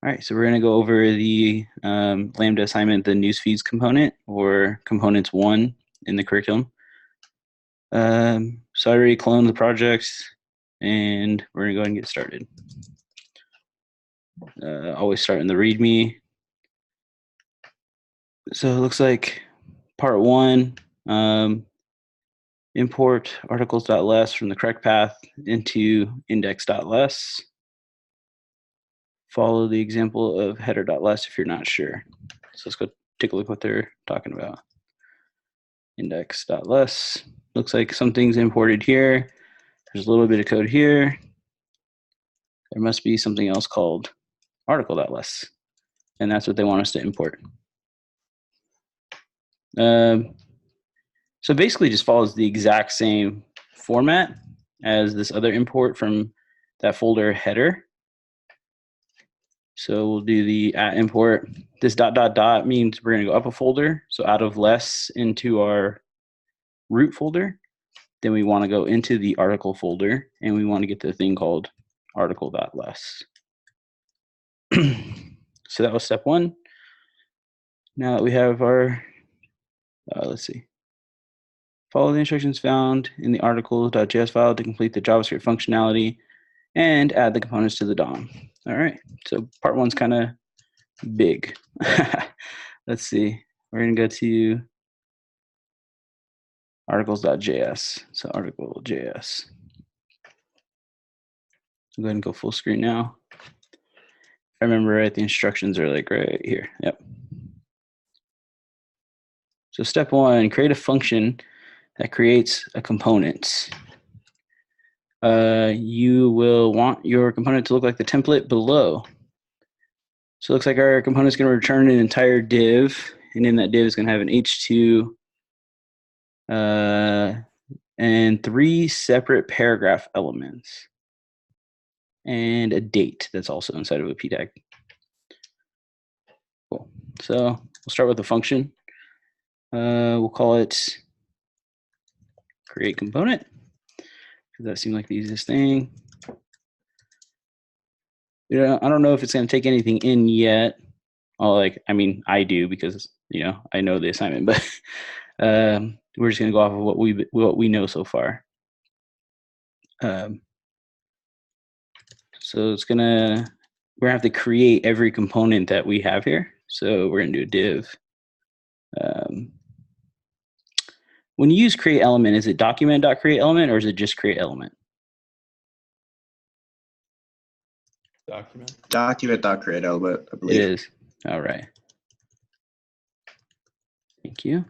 All right, so we're going to go over the Lambda assignment, the newsfeeds component, or components 1 in the curriculum. So I already cloned the projects, and we're going to go ahead and get started. Always start in the README. So it looks like part 1, import articles.less from the correct path into index.less. Follow the example of header.less if you're not sure. So let's go take a look what they're talking about. Index.less. Looks like something's imported here. There's a little bit of code here. There must be something else called article.less. And that's what they want us to import. So basically just follows the exact same format as this other import from that folder header. So we'll do the import. This ... means we're going to go up a folder. So out of less into our root folder. Then we want to go into the article folder, and we want to get the thing called article.less. So that was step 1. Now that we have our, let's see. Follow the instructions found in the article.js file to complete the JavaScript functionality and add the components to the DOM. All right, so part 1's kind of big. Let's see, we're going to go to articles.js. So article.js. I'll go ahead and go full screen now. If I remember right, the instructions are like right here. Yep. So step 1, create a function that creates a component. You will want your component to look like the template below. So it looks like our component is going to return an entire div, and in that div is going to have an h2 and 3 separate paragraph elements and a date that's also inside of a p tag. Cool. So we'll start with the function. We'll call it create component. That seemed like the easiest thing. Yeah, I don't know if it's going to take anything in yet. I mean, I do because I know the assignment, but we're just going to go off of what we know so far. So we're gonna have to create every component that we have here. So we're going to do a div. When you use create element, is it document.create element or is it just create element? Document. Document.create element, I believe. It is. All right. Thank you.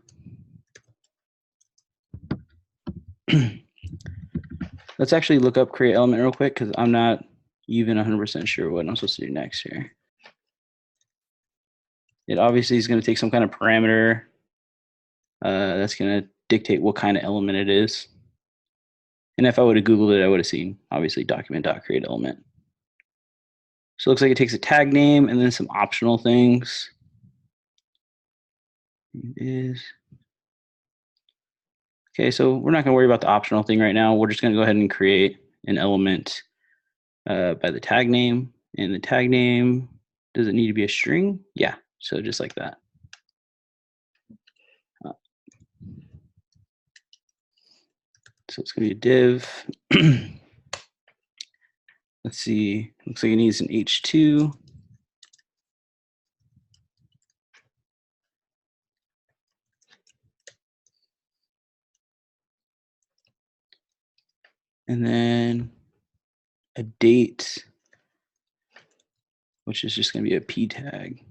Let's actually look up create element real quick because I'm not even 100% sure what I'm supposed to do next here. It obviously is going to take some kind of parameter that's going to dictate what kind of element it is. And if I would have Googled it, I would have seen, obviously, document.create element. So it looks like it takes a tag name and then some optional things. It is. Okay, so we're not going to worry about the optional thing right now. We're just going to go ahead and create an element by the tag name. And the tag name, does it need to be a string? Yeah, so just like that. So it's going to be a div. Let's see, looks like it needs an h2. And then a date, which is just going to be a p tag.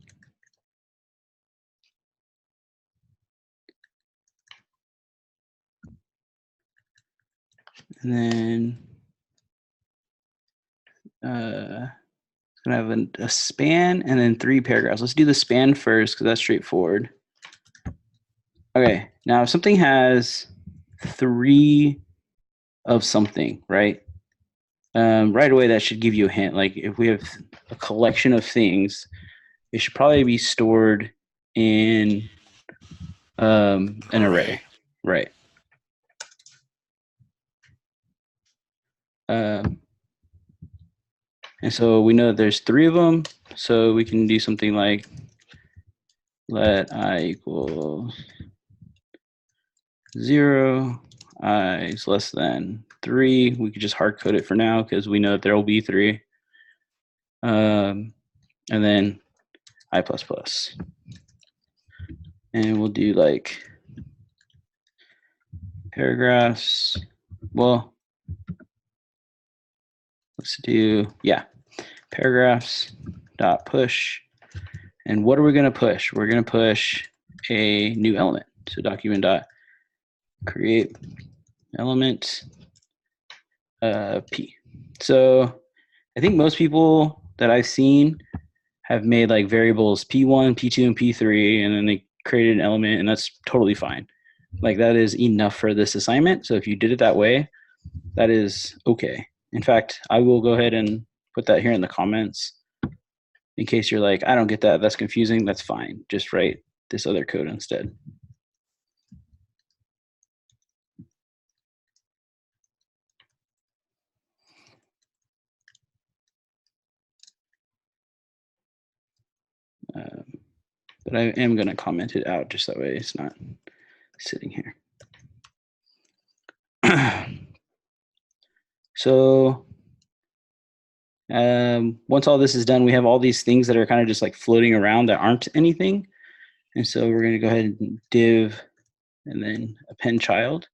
And then it's going to have a span and then 3 paragraphs. Let's do the span first because that's straightforward. Okay, now if something has 3 of something, right? Right away, that should give you a hint. Like if we have a collection of things, it should probably be stored in an array, right? And so we know that there's 3 of them. So we can do something like let I equal 0, I is less than 3. We could just hard code it for now because we know that there will be 3. And then I++. And we'll do like paragraphs. Well, let's do, paragraphs dot push. And what are we going to push? We're going to push a new element. So document dot create element p. So I think most people that I've seen have made like variables p1, p2, and p3, and then they created an element, and that's totally fine. Like that is enough for this assignment. So if you did it that way, that is okay. In fact, I will go ahead and put that here in the comments in case you're like, I don't get that, that's confusing. That's fine. Just write this other code instead. But I am going to comment it out just that way it's not sitting here. So once all this is done, we have all these things that are kind of just like floating around that aren't anything. And so we're going to go ahead and div and then append child.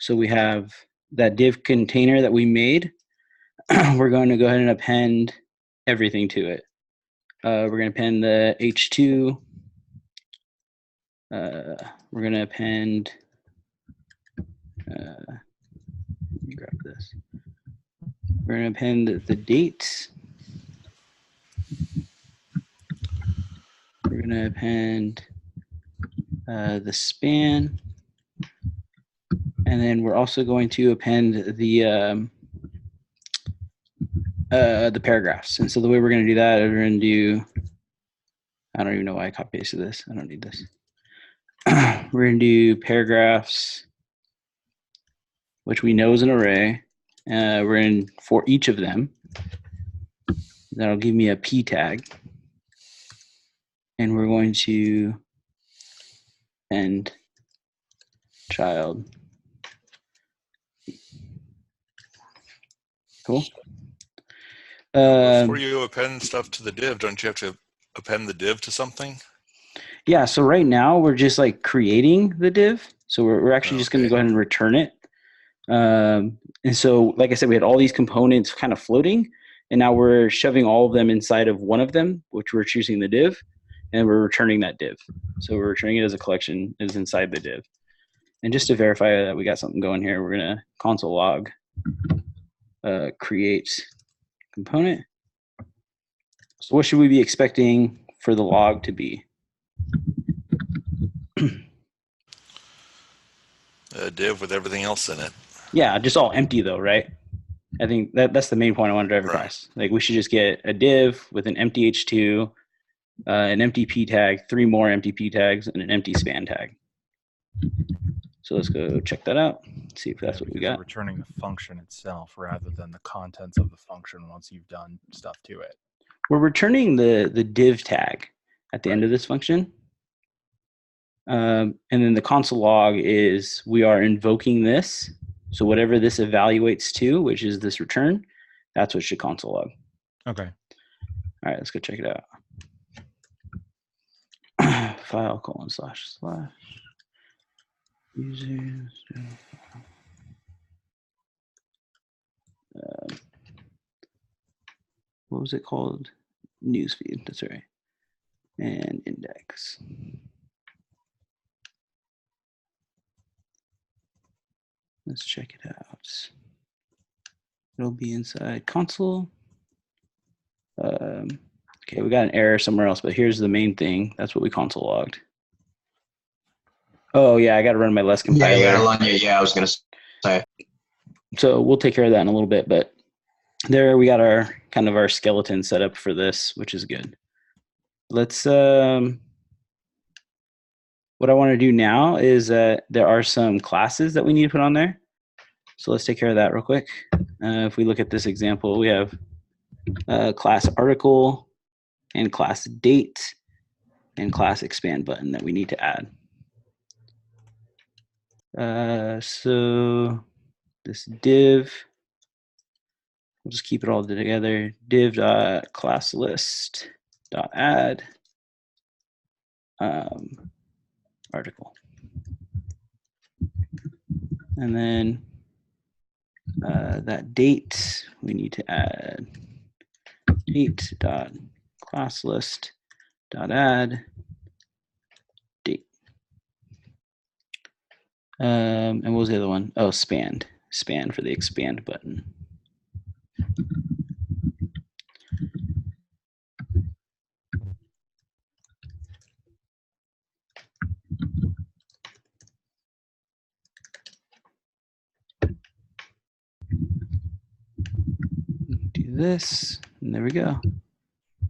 So we have that div container that we made. We're going to go ahead and append everything to it. We're going to append the h2. We're going to append, let me grab this. We're going to append the date. We're going to append the span. And then we're also going to append the paragraphs. And so the way we're going to do that is we're going to do, I don't even know why I copy pasted this. I don't need this. We're going to do paragraphs, which we know is an array. We're in for each of them. That'll give me a p tag. And we're going to end child. Cool. Before you append stuff to the div, don't you have to append the div to something? Yeah, so right now we're just like creating the div. So we're actually just going to go ahead and return it. And so, like I said, we had all these components kind of floating, and now we're shoving all of them inside of one of them, which we're choosing the div, and we're returning that div. So we're returning it as a collection is inside the div. And just to verify that we got something going here, we're going to console log create component. So what should we be expecting for the log to be? A div with everything else in it. Yeah, just all empty though, right? I think that's the main point I want to drive across. Like we should just get a div with an empty h2, an empty p tag, 3 more empty p tags, and an empty span tag. So let's go check that out, see if that's what we got. Returning the function itself rather than the contents of the function once you've done stuff to it. We're returning the div tag at the end of this function. And then the console log is we are invoking this. So whatever this evaluates to, which is this return, that's what should console log. Okay. All right, let's go check it out. File : / users. What was it called? Newsfeed. That's right. And index. Let's check it out. It'll be inside console. Okay, we got an error somewhere else, but here's the main thing. That's what we console logged. Oh yeah, I got to run my less compiler. Yeah, I was gonna say. So we'll take care of that in a little bit, but there we got our kind of our skeleton set up for this, which is good. Let's. What I want to do now is there are some classes that we need to put on there. So let's take care of that real quick. If we look at this example, we have class article and class date and class expand button that we need to add. So this div, we'll just keep it all together. Div.ClassList.add article. And then that date, we need to add date.ClassList.add date. And what was the other one? Oh, span for the expand button. Do this, and there we go.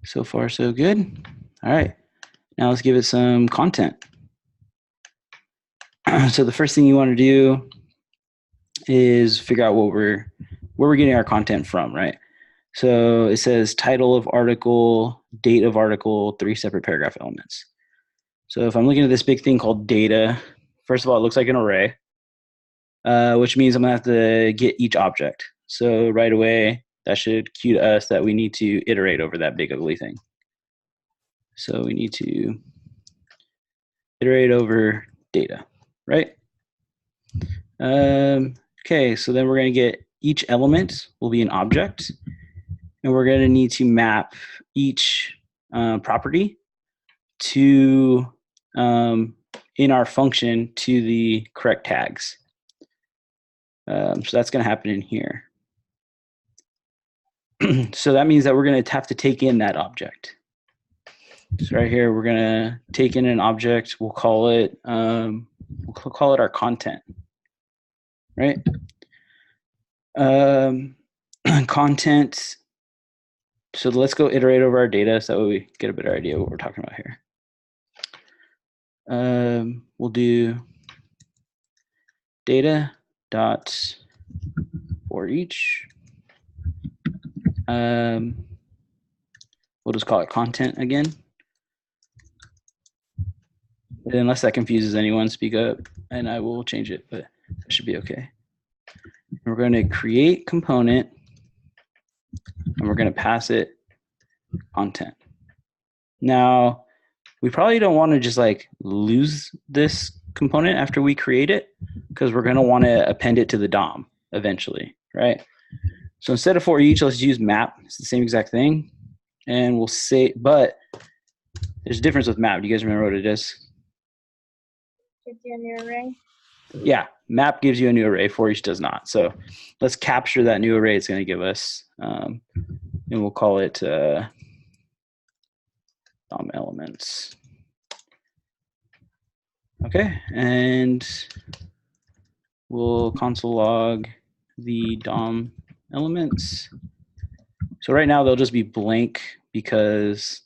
So far, so good. All right, now let's give it some content. So the first thing you want to do is figure out where we're getting our content from, right? So it says title of article, date of article, 3 separate paragraph elements. So if I'm looking at this big thing called data, first of all, it looks like an array, which means I'm gonna have to get each object. So right away, that should cue to us that we need to iterate over that big ugly thing. So we need to iterate over data, right? Okay, so then we're gonna get each element will be an object, and we're gonna need to map each property to in our function to the correct tags. So that's going to happen in here. So that means that we're going to have to take in that object. So right here, we're going to take in an object. We'll call it our content, right? Content. So let's go iterate over our data so that way we get a better idea of what we're talking about here. We'll do data dot for each. We'll just call it content again. And unless that confuses anyone, speak up and I will change it, but that should be okay. And we're going to create component and we're going to pass it content. Now, we probably don't want to just like lose this component after we create it because we're going to want to append it to the DOM eventually, right? So instead of for each, let's use map. It's the same exact thing. And we'll say, but there's a difference with map. Do you guys remember what it is? Gives you a new array. Yeah, map gives you a new array, for each does not. So let's capture that new array it's going to give us. And we'll call it DOM elements. Okay, and we'll console log the DOM elements. So right now they'll just be blank because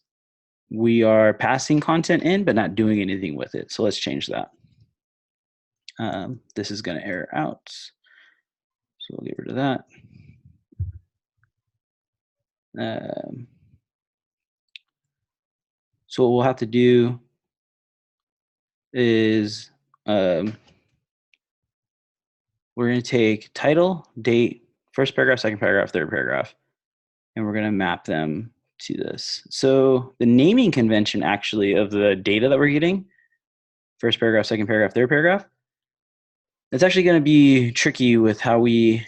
we are passing content in but not doing anything with it. So let's change that. This is going to error out. So we'll get rid of that. So what we'll have to do is we're going to take title, date, first paragraph, second paragraph, third paragraph, and we're going to map them to this. So the naming convention actually of the data that we're getting, first paragraph, second paragraph, third paragraph, it's actually going to be tricky with how we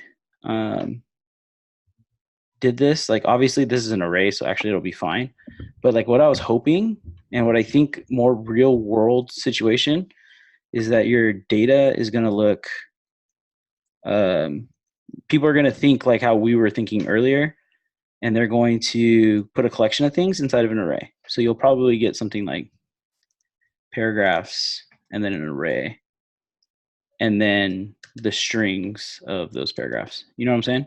did this. Like obviously this is an array, so actually it'll be fine. But like what I was hoping and what I think more real world situation is that your data is going to look, people are going to think like how we were thinking earlier, and they're going to put a collection of things inside of an array. So you'll probably get something like paragraphs and then an array, and then the strings of those paragraphs. You know what I'm saying?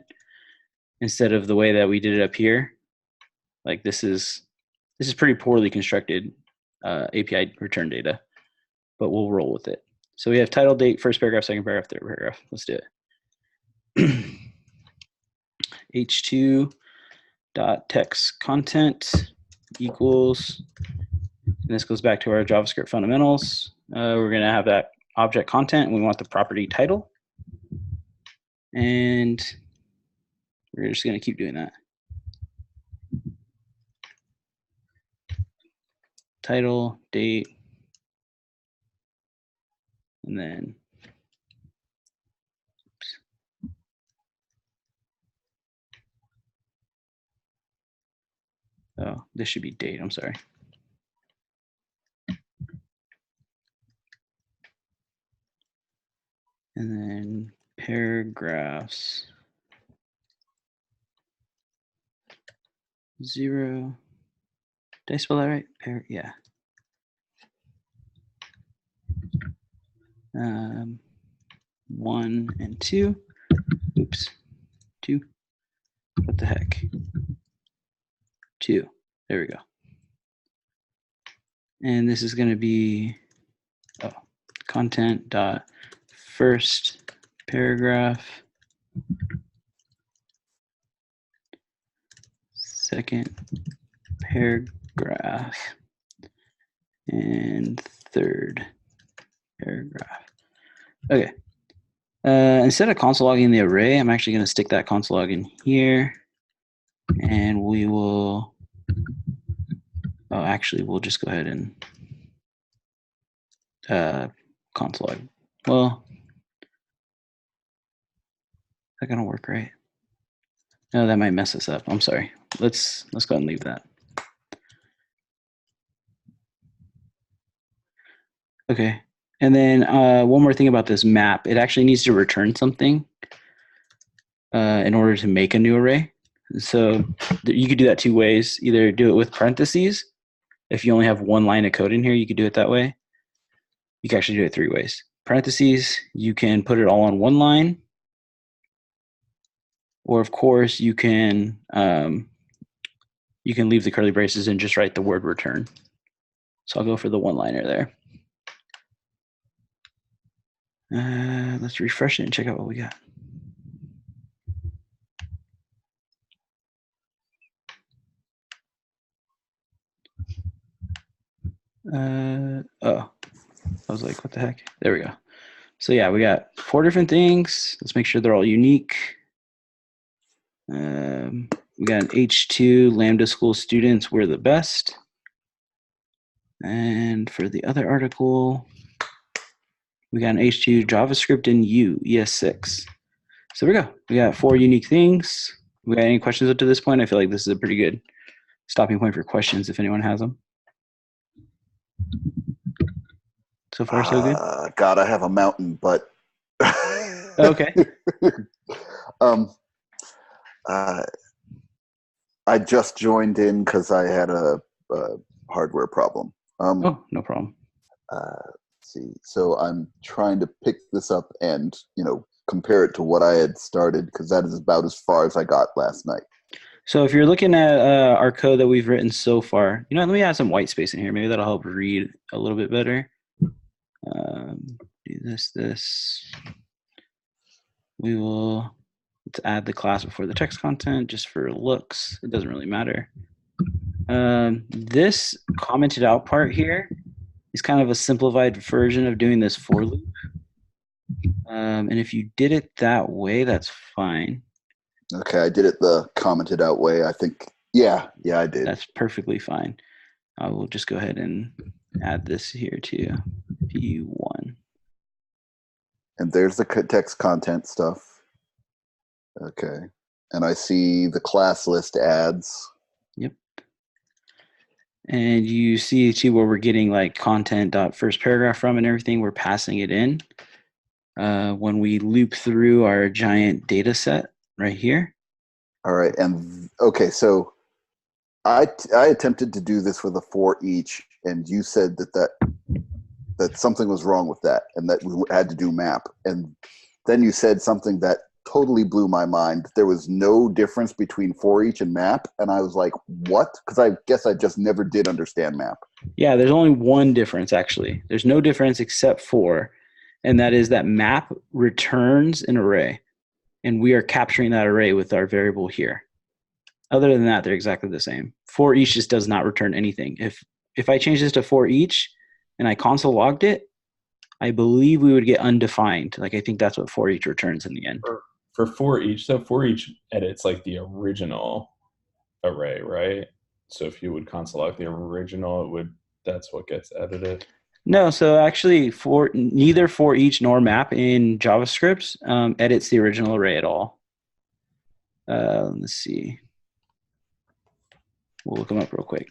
Instead of the way that we did it up here, like this is pretty poorly constructed API return data, but we'll roll with it. So we have title, date, first paragraph, second paragraph, third paragraph. Let's do it. H2 dot text content. equals, and this goes back to our JavaScript fundamentals. We're going to have that object content, and we want the property title. And we're just going to keep doing that. Title, date, and then oh, this should be date, I'm sorry. And then paragraphs 0. Did I spell that right? Yeah. 1 and 2. Oops. 2. What the heck? 2. There we go. And this is going to be content dot first paragraph, second paragraph, and third paragraph. Okay. Instead of console logging the array, I'm actually going to stick that console log in here, and we will. Oh, actually, we'll just go ahead and console log. Well, is that gonna work right? No, that might mess us up. I'm sorry. Let's go ahead and leave that. Okay. And then one more thing about this map. It actually needs to return something in order to make a new array. So you could do that two ways. Either do it with parentheses. If you only have one line of code in here, you could do it that way. You can actually do it three ways. Parentheses, you can put it all on one line. Or of course, you can leave the curly braces and just write the word return. So I'll go for the one-liner there. Let's refresh it and check out what we got. Oh, I was like, what the heck? There we go. So yeah, we got 4 different things. Let's make sure they're all unique. We got an H2 Lambda school students, we're the best. And for the other article, we got an H2 JavaScript and ES6. So there we go. We got 4 unique things. We got any questions up to this point? I feel like this is a pretty good stopping point for questions if anyone has them. So far, so good? God, I have a mountain, but... Okay. I just joined in because I had a hardware problem. Oh, no problem. Let's see, so I'm trying to pick this up and, compare it to what I had started, because that is about as far as I got last night. So if you're looking at our code that we've written so far, let me add some white space in here. Maybe that'll help read a little bit better. Do this. Let's add the class before the text content just for looks. It doesn't really matter. This commented out part here is kind of a simplified version of doing this for loop. And if you did it that way, that's fine. Okay, I did it the commented out way, I think. Yeah, I did. That's perfectly fine. I will just go ahead and add this here to P1. And there's the text content stuff. Okay. And I see the class list adds. Yep. And you see too where we're getting like content.first paragraph from and everything, we're passing it in. When we loop through our giant data set right here. All right. And okay, so I attempted to do this with a for each, and you said that something was wrong with that and that we had to do map. And then you said something that totally blew my mind. There was no difference between for each and map. And I was like, what? Because I guess I just never did understand map. Yeah, there's only one difference actually. There's no difference except for, and that is that map returns an array. And we are capturing that array with our variable here. Other than that, they're exactly the same. For each just does not return anything. If I change this to for each and I console logged it, I believe we would get undefined. Like I think that's what for each returns in the end. For each, so for each edits like the original array, right? So if you would console log the original, that's what gets edited. No, so actually neither for each nor map in JavaScript edits the original array at all. Let's see. We'll look them up real quick.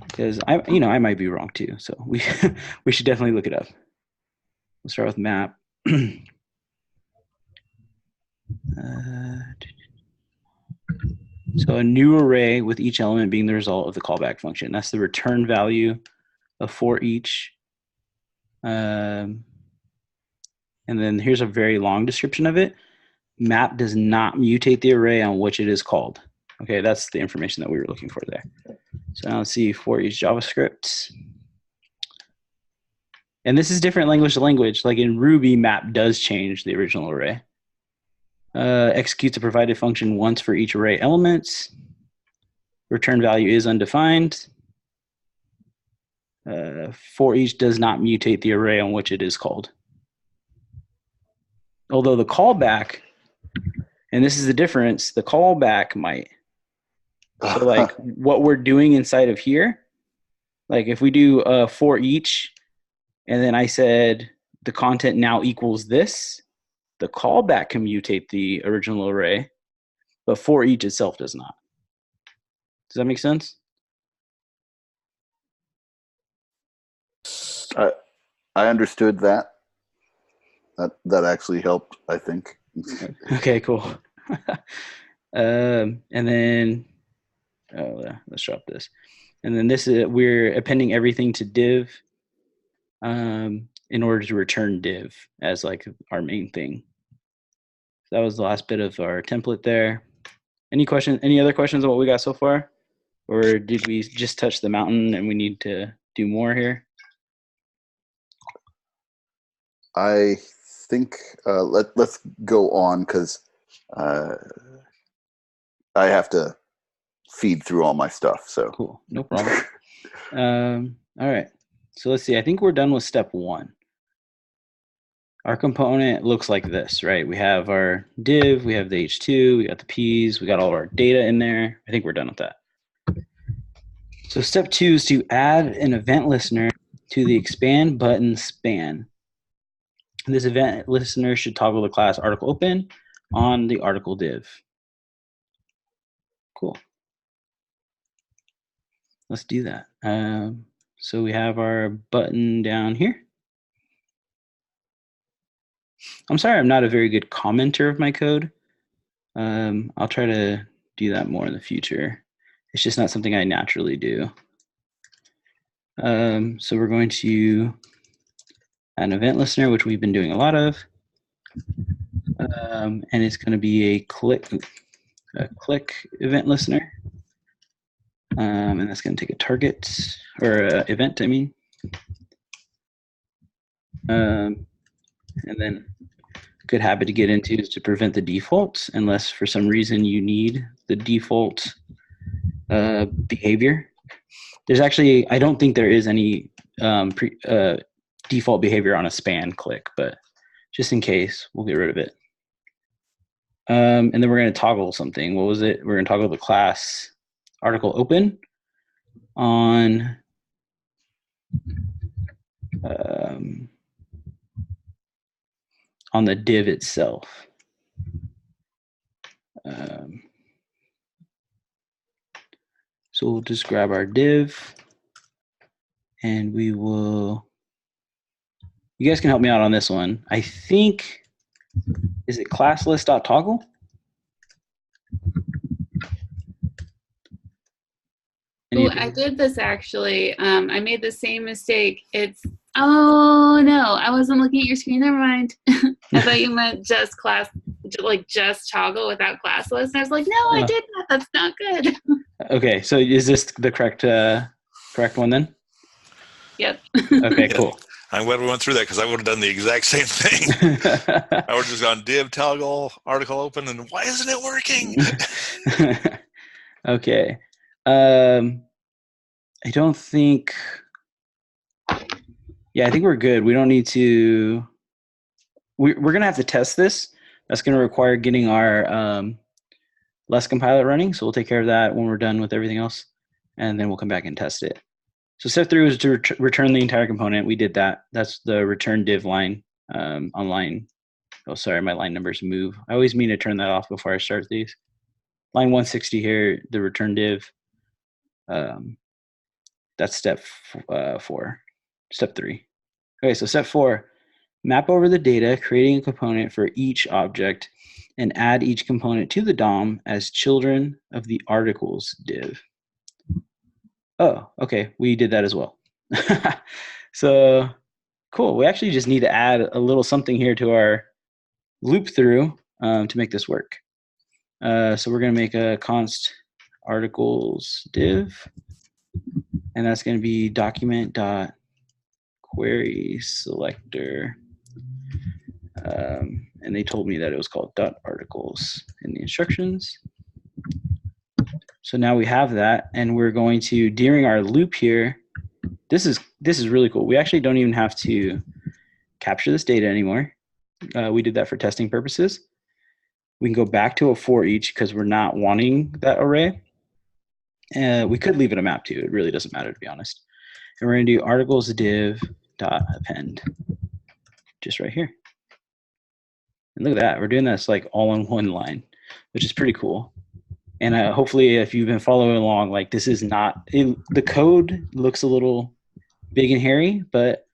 Because I might be wrong too. So we should definitely look it up. We'll start with map. So a new array with each element being the result of the callback function. That's the return value of for each. And then here's a very long description of it. Map does not mutate the array on which it is called. Okay, that's the information that we were looking for there. So now let's see for each JavaScript. And this is different language to language. Like in Ruby, map does change the original array. Executes a provided function once for each array elements. Return value is undefined. For each does not mutate the array on which it is called. Although the callback, and this is the difference, the callback might. So like what we're doing inside of here, like if we do for each, and then I said the content now equals this, the callback can mutate the original array, but for each itself does not. Does that make sense? I understood that. That actually helped, I think. Okay, cool. And then let's drop this. And then this is we're appending everything to div in order to return div as like our main thing. So that was the last bit of our template there. Any other questions on what we got so far? Or did we just touch the mountain and we need to do more here? I think let's go on because I have to feed through all my stuff. So Cool, no problem. All right, so let's see. I think we're done with step 1. Our component looks like this, right? We have our div, we have the h2, we got the p's, we got all of our data in there. I think we're done with that. So step 2 is to add an event listener to the expand button span. This event listener should toggle the class article open on the article div. Cool. Let's do that. So we have our button down here. I'm sorry I'm not a very good commenter of my code. I'll try to do that more in the future. It's just not something I naturally do. So we're going to add an event listener, which we've been doing a lot of. And it's going to be a click event listener. And that's going to take a target or event, I mean. And then a good habit to get into is to prevent the defaults unless for some reason you need the default behavior. There's actually, I don't think there is any default behavior on a span click, but just in case, we'll get rid of it. And then we're going to toggle something. What was it? We're going to toggle the class article open on the div itself. So we'll just grab our div and we will, you guys can help me out on this one. I think, is it class list.toggle? Oh, I did this actually. I made the same mistake. Oh no, I wasn't looking at your screen. Never mind. I thought you meant just class, like just toggle without class list. And I was like, no, I did not. That's not good. Okay, so is this the correct one then? Yep. Okay, cool. I'm glad we went through that because I would have done the exact same thing. I would have just gone div toggle article open, and why isn't it working? Okay. I don't think. Yeah, I think we're good. We don't need to. We're going to have to test this. That's going to require getting our less compiler running. So we'll take care of that when we're done with everything else. And then we'll come back and test it. So step 3 was to return the entire component. We did that. That's the return div line on line. Oh, sorry, my line numbers move. I always mean to turn that off before I start these. Line 160 here, the return div. That's step 4. Step 3. Okay, so step 4, map over the data, creating a component for each object, and add each component to the DOM as children of the articles div. Oh, okay, we did that as well. So cool. We actually just need to add a little something here to our loop through to make this work. So we're going to make a const articles div, and that's going to be document.query selector. And they told me that it was called .articles in the instructions. So now we have that, and we're going to, during our loop here, this is really cool. We actually don't even have to capture this data anymore. We did that for testing purposes. We can go back to a for each because we're not wanting that array. We could leave it a map too. It really doesn't matter, to be honest. And we're going to do articles div dot append just right here. And look at that. We're doing this like all in one line, which is pretty cool. And hopefully if you've been following along, like this is not, the code looks a little big and hairy, but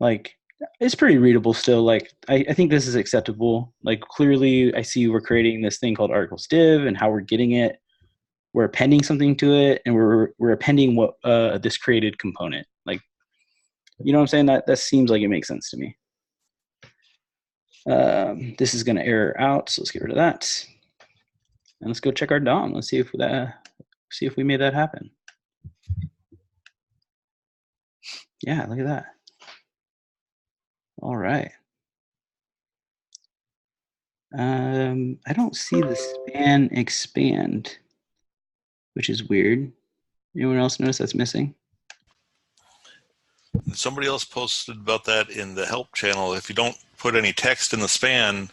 like it's pretty readable still. Like I think this is acceptable. Like clearly I see we're creating this thing called articles div and how we're getting it. We're appending something to it, and we're appending what this created component. Like, you know what I'm saying? That seems like it makes sense to me. This is going to error out, so let's get rid of that. And let's go check our DOM. Let's see if we made that happen. Yeah, look at that. All right. I don't see the span expand, which is weird. Anyone else notice that's missing? Somebody else posted about that in the help channel. If you don't put any text in the span,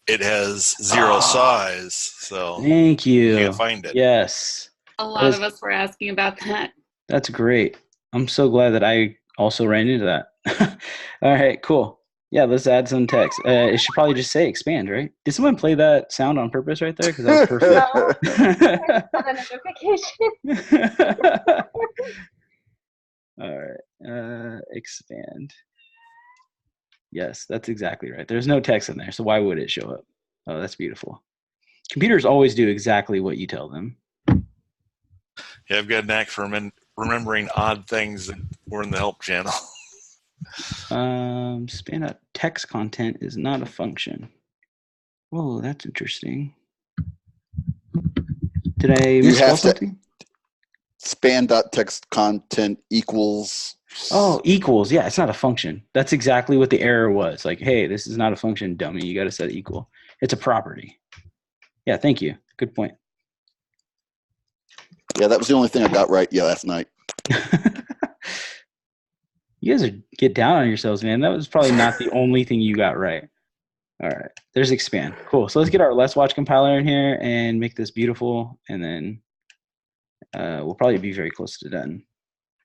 it has 0 size. So Thank you. You can't find it. Yes. A lot of us were asking about that. That's great. I'm so glad that I also ran into that. All right, cool. Yeah, let's add some text. It should probably just say expand, right? Did someone play that sound on purpose right there? Because that was perfect. No. Notification. All right, expand. Yes, that's exactly right. There's no text in there, so why would it show up? Oh, that's beautiful. Computers always do exactly what you tell them. Yeah, I've got a knack for remembering odd things that were in the help channel. Span out text content is not a function. Whoa, that's interesting. Did I misspell something? Span.text content equals. Oh, equals. Yeah, it's not a function. That's exactly what the error was. Like, hey, this is not a function, dummy. You got to set equal. It's a property. Yeah, thank you. Good point. Yeah, that was the only thing I got right last night. You guys get down on yourselves, man. That was probably not the only thing you got right. All right, there's expand. Cool. So let's get our Let's Watch compiler in here and make this beautiful, and then we'll probably be very close to done.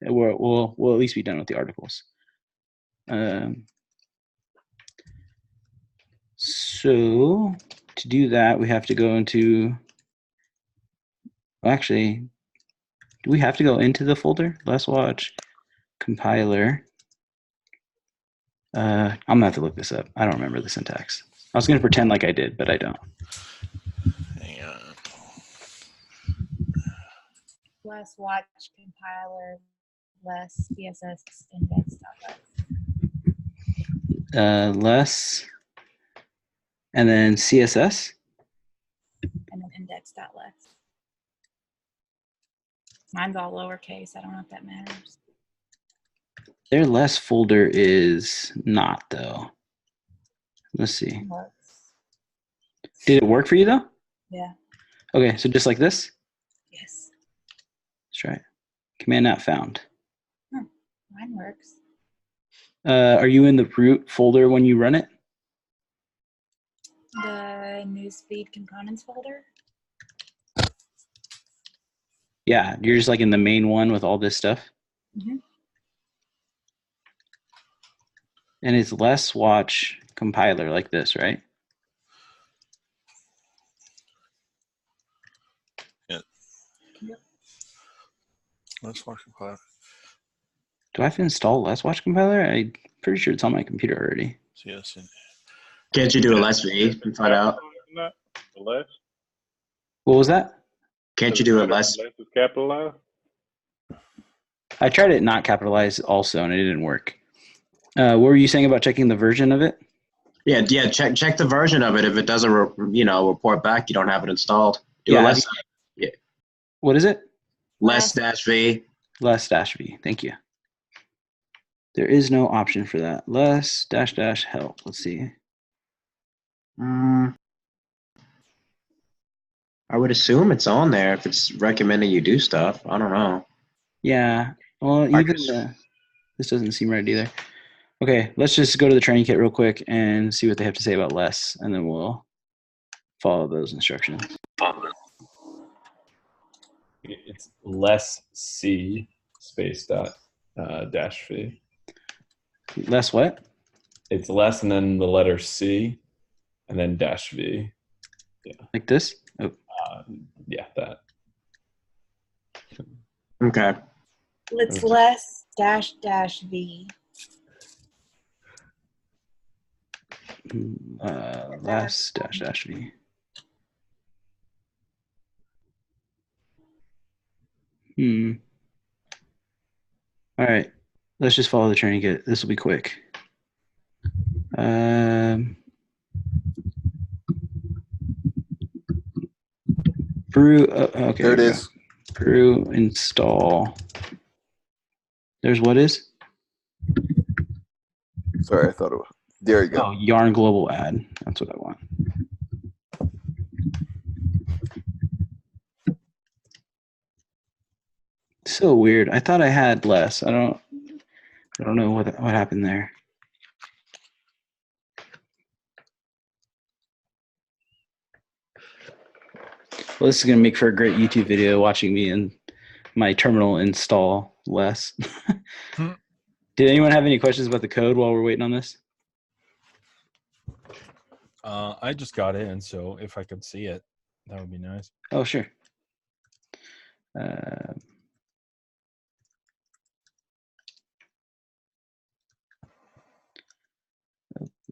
We'll at least be done with the articles. So to do that, we have to go into. Well, actually, do we have to go into the folder? Let's Watch compiler. I'm gonna have to look this up. I don't remember the syntax. I was gonna pretend like I did, but I don't. Hang on. Less watch compiler, less CSS index. Less, and then CSS. And then index.less. Mine's all lowercase. I don't know if that matters. Their less folder is not, though. Let's see. Works. Did it work for you, though? Yeah. Okay, so just like this? Yes. Let's try it. Command not found. Mine works. Are you in the root folder when you run it? The newsfeed components folder. Yeah, you're just like in the main one with all this stuff. Mhm. And it's less watch compiler like this, right? Yeah. Yep. Let's watch compiler. Do I have to install less watch compiler? I'm pretty sure it's on my computer already. Yes. Can't you do a less V and find out? Less? What was that? Can't you do a less? Less is capitalized? I tried it not capitalized also, and it didn't work. What were you saying about checking the version of it? Yeah. Check the version of it. If it doesn't, report back, you don't have it installed. Do a less. What is it? Less dash V. Less dash V. Thank you. There is no option for that. Less dash dash help. Let's see. I would assume it's on there if it's recommending you do stuff. I don't know. Yeah. Well, even this doesn't seem right either. Okay, let's just go to the training kit real quick and see what they have to say about less, and then we'll follow those instructions. It's less C space dot dash V. Less what? It's less and then the letter C and then dash V. Yeah. Like this? Oh. Yeah, that. Okay. It's less dash dash V. Less dash dash V. All right, let's just follow the training kit. This will be quick. Brew. Okay. There it is. Brew install. There's what is? Sorry, I thought it was. There you go. Oh, yarn global add. That's what I want. So weird. I thought I had less. I don't know what happened there. Well, this is going to make for a great YouTube video watching me and my terminal install less. Did anyone have any questions about the code while we're waiting on this? I just got in, so if I could see it, that would be nice. Oh, sure.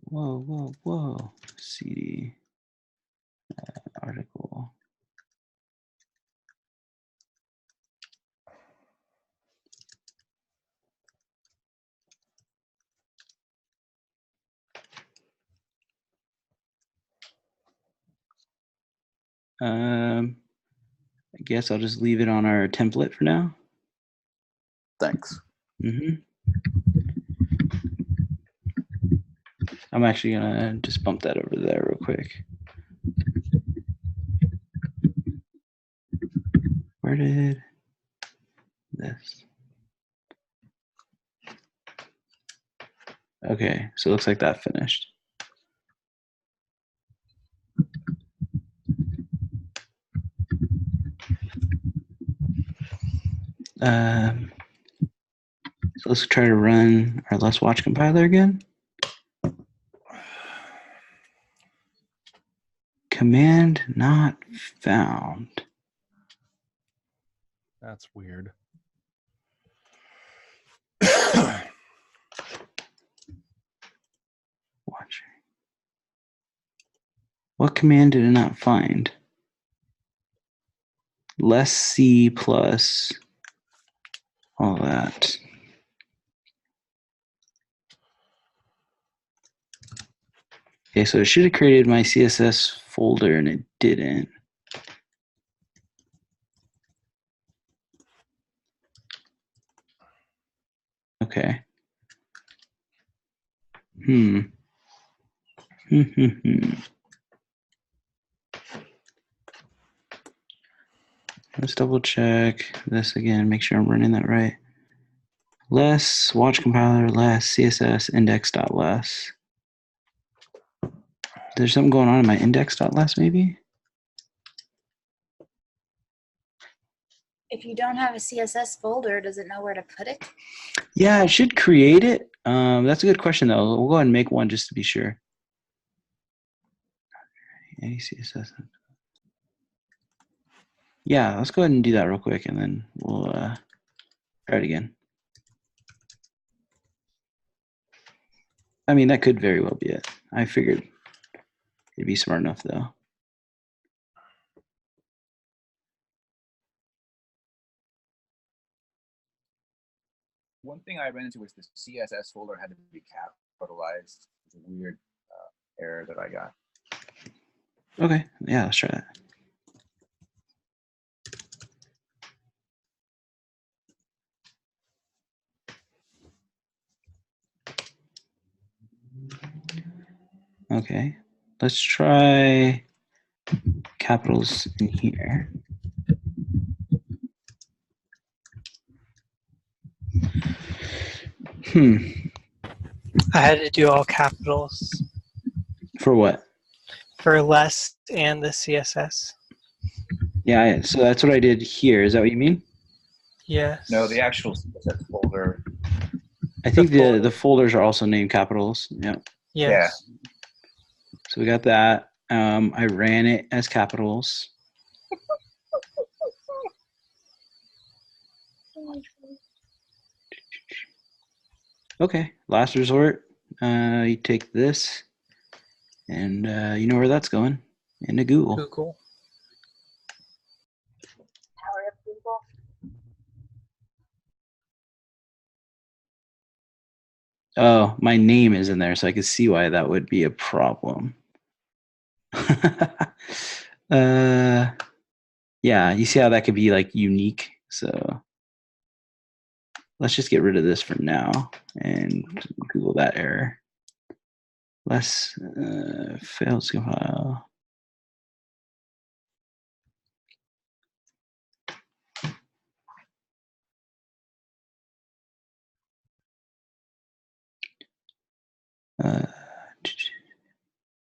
Whoa. CD article. I guess I'll just leave it on our template for now. Thanks. I'm actually gonna just bump that over there real quick. Where did this? Okay, so it looks like that finished. So let's try to run our Let's Watch compiler again. Command not found. That's weird. Watching. What command did it not find? Less C plus all that. Okay, so it should have created my CSS folder and it didn't. Okay. Let's double check this again, make sure I'm running that right. Less watch compiler, less CSS index.less. There's something going on in my index.less maybe? If you don't have a CSS folder, does it know where to put it? Yeah, it should create it. That's a good question though. We'll go ahead and make one just to be sure. Any CSS. Yeah, let's go ahead and do that real quick and then we'll try it again. I mean, that could very well be it. I figured it'd be smart enough though. One thing I ran into was the CSS folder had to be capitalized. It's a weird error that I got. Okay, yeah, let's try that. Okay, let's try capitals in here. I had to do all capitals. For what? For less and the CSS. Yeah, so that's what I did here. Is that what you mean? Yes. No, the actual CSS folder. I think the folders are also named capitals. Yeah. Yes. Yeah. So we got that. I ran it as capitals. Okay, last resort. You take this, and you know where that's going? Into Google. Google. Power of Google. Oh, my name is in there, so I can see why that would be a problem. Yeah, you see how that could be like unique. So let's just get rid of this for now and Google that error. Less failed to compile.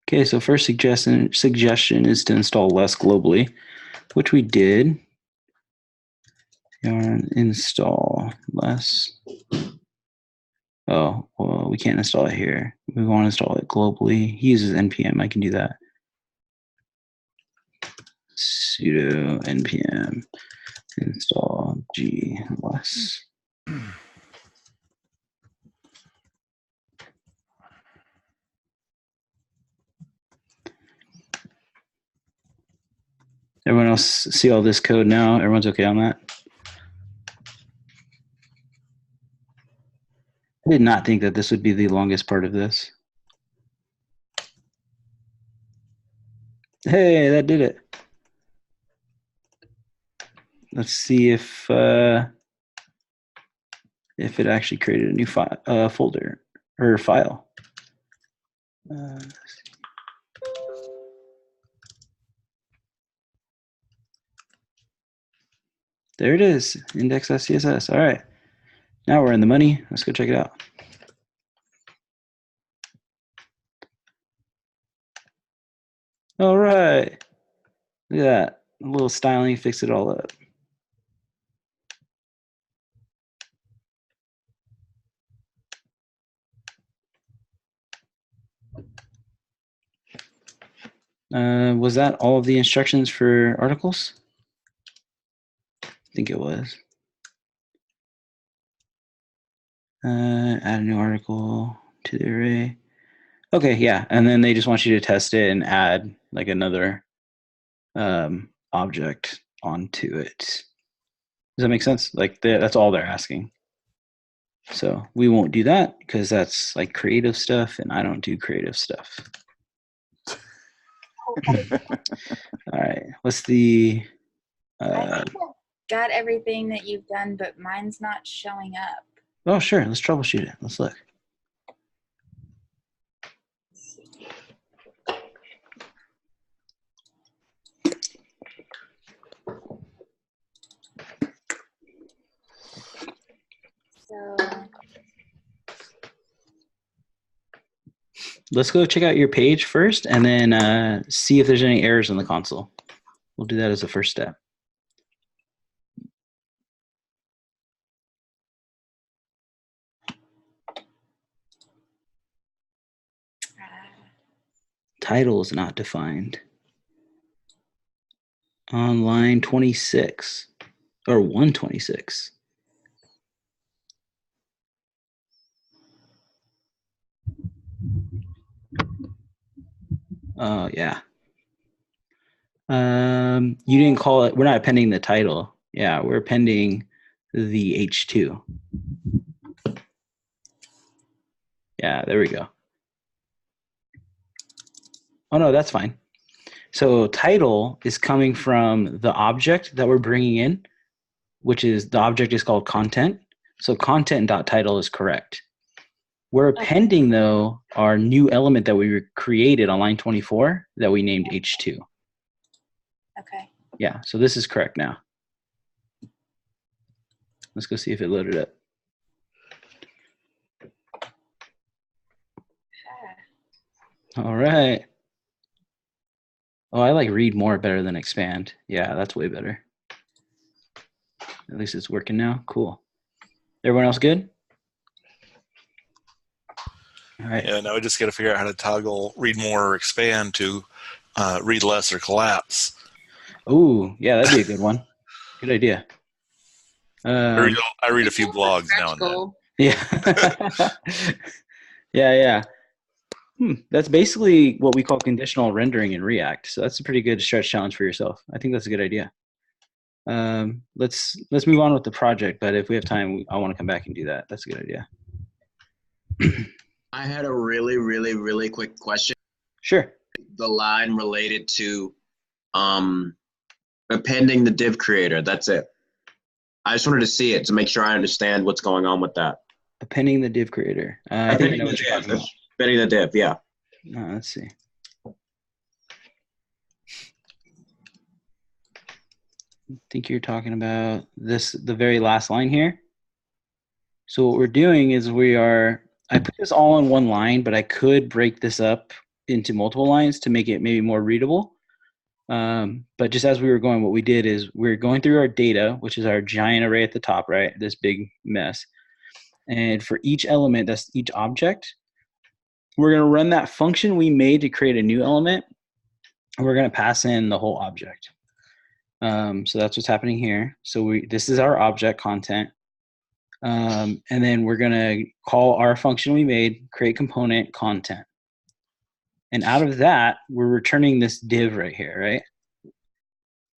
Okay, so first suggestion is to install less globally, which we did. Install less. Oh, well, we can't install it here. We want to install it globally. He uses npm. I can do that. Sudo npm install g less. Everyone else see all this code now? Everyone's okay on that? I did not think that this would be the longest part of this. Hey, that did it. Let's see if it actually created a new file, folder or file. There it is, index.css. All right, now we're in the money. Let's go check it out. All right, look at that. A little styling, fix it all up. Was that all of the instructions for articles? I think it was. Add a new article to the array. Okay, yeah, and then they just want you to test it and add like another object onto it. Does that make sense? Like that's all they're asking. So we won't do that because that's like creative stuff, and I don't do creative stuff. All right, what's the? I think I've got everything that you've done, but mine's not showing up. Oh, sure. Let's troubleshoot it. Let's look. So Let's go check out your page first and then see if there's any errors in the console. We'll do that as a first step. Title is not defined. On line 26 or 126. Oh, yeah. You didn't call it, we're not appending the title. Yeah, we're appending the H2. Yeah, there we go. Oh, no, that's fine. So title is coming from the object that we're bringing in, which is the object is called content. So content.title is correct. We're appending, though, our new element that we created on line 24 that we named H2. okay. Yeah, so this is correct now. Let's go see if it loaded up. All right. Oh, I like read more better than expand. Yeah, that's way better. At least it's working now. Cool. Everyone else good? All right. Yeah, now we just got to figure out how to toggle read more or expand to read less or collapse. Ooh, yeah, that'd be a good one. Good idea. I read a few blogs now and then. Yeah. yeah. That's basically what we call conditional rendering in React. So that's a pretty good stretch challenge for yourself. I think that's a good idea. Let's move on with the project, but if we have time, I want to come back and do that. That's a good idea. I had a really, really, really quick question. Sure. The line related to appending the div creator. That's it. I just wanted to see it to make sure I understand what's going on with that. Appending the div creator. I think I know what you're talking about. Appending the div, yeah. Let's see. I think you're talking about the very last line here. So what we're doing is I put this all in one line, but I could break this up into multiple lines to make it maybe more readable. But just as we were going, what we did is we're going through our data, which is our giant array at the top, right? This big mess. And for each element, that's each object, we're going to run that function we made to create a new element, and we're going to pass in the whole object. So that's what's happening here. So this is our object content. And then we're going to call our function we made, create component content. And out of that, we're returning this div right here, right?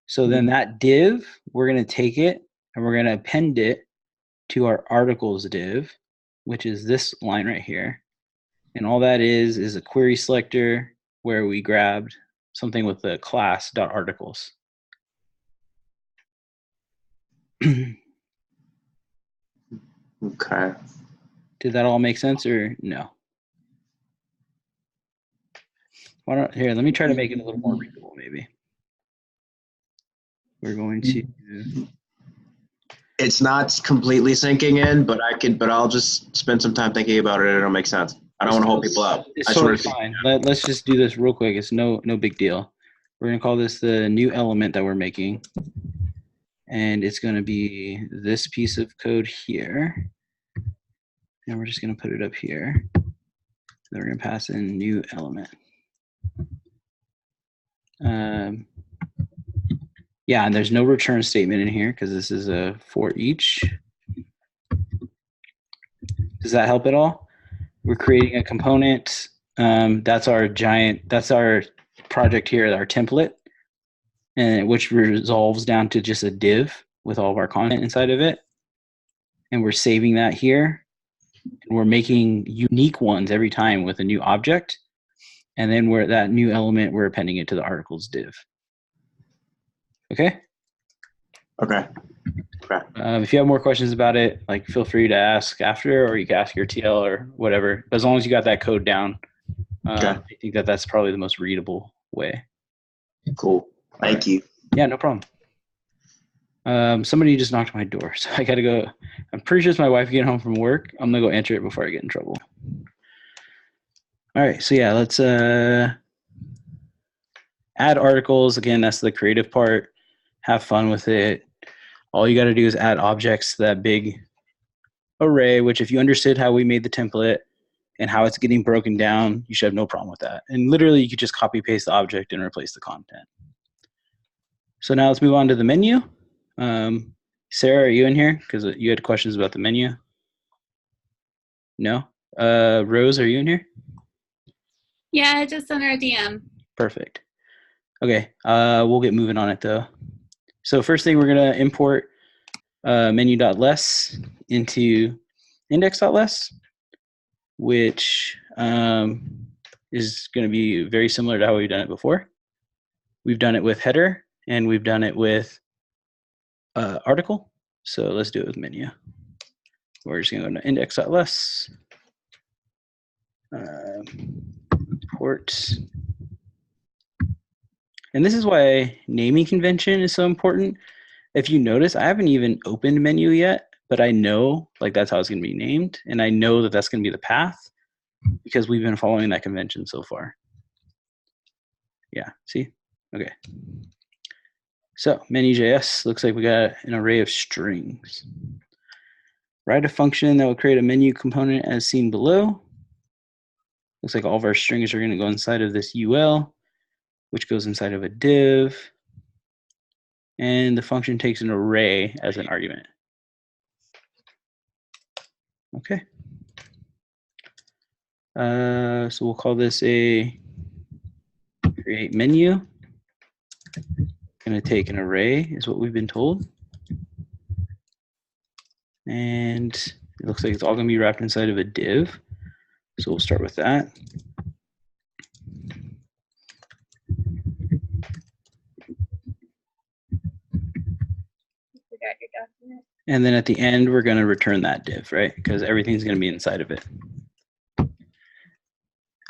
So then that div, we're going to take it and we're going to append it to our articles div, which is this line right here. And all that is a query selector where we grabbed something with the class.articles. Okay. Did that all make sense or no? Here, let me try to make it a little more readable maybe. We're going to... It's not completely sinking in, but I'll just spend some time thinking about it and it'll make sense. I don't want to hold people up. It's totally fine. Let's just do this real quick. It's no big deal. We're going to call this the new element that we're making. And it's going to be this piece of code here. And we're just going to put it up here. Then we're going to pass in new element. Yeah, and there's no return statement in here because this is a for each. Does that help at all? We're creating a component. That's our project here, our template, and which resolves down to just a div with all of our content inside of it. And we're saving that here. And we're making unique ones every time with a new object. And then that new element, we're appending it to the articles div. Okay? Okay. If you have more questions about it, feel free to ask after, or you can ask your TL or whatever. But as long as you got that code down, I think that's probably the most readable way. Cool. Thank you. Yeah, no problem. Somebody just knocked on my door, so I got to go. I'm pretty sure it's my wife getting home from work. I'm gonna go answer it before I get in trouble. All right, so yeah, let's add articles. Again, that's the creative part. Have fun with it. All you got to do is add objects to that big array, which if you understood how we made the template and how it's getting broken down, you should have no problem with that. And literally, you could just copy paste the object and replace the content. So now let's move on to the menu. Sarah, are you in here? Because you had questions about the menu. No? Rose, are you in here? Yeah, I just sent her a DM. Perfect. Okay, we'll get moving on it though. So first thing, we're gonna import menu.less into index.less, which is gonna be very similar to how we've done it before. We've done it with header and we've done it with article. So let's do it with menu. We're just gonna go to index.less, import. And this is why naming convention is so important. If you notice, I haven't even opened menu yet, but I know like that's how it's going to be named. And I know that that's going to be the path because we've been following that convention so far. Yeah, see? Okay. So menu.js looks like we got an array of strings. Write a function that will create a menu component as seen below. Looks like all of our strings are going to go inside of this UL, which goes inside of a div. And the function takes an array as an argument. Okay. So we'll call this a create menu. Going to take an array is what we've been told. And it looks like it's all going to be wrapped inside of a div. So we'll start with that. And then at the end, we're going to return that div, right? Because everything's going to be inside of it.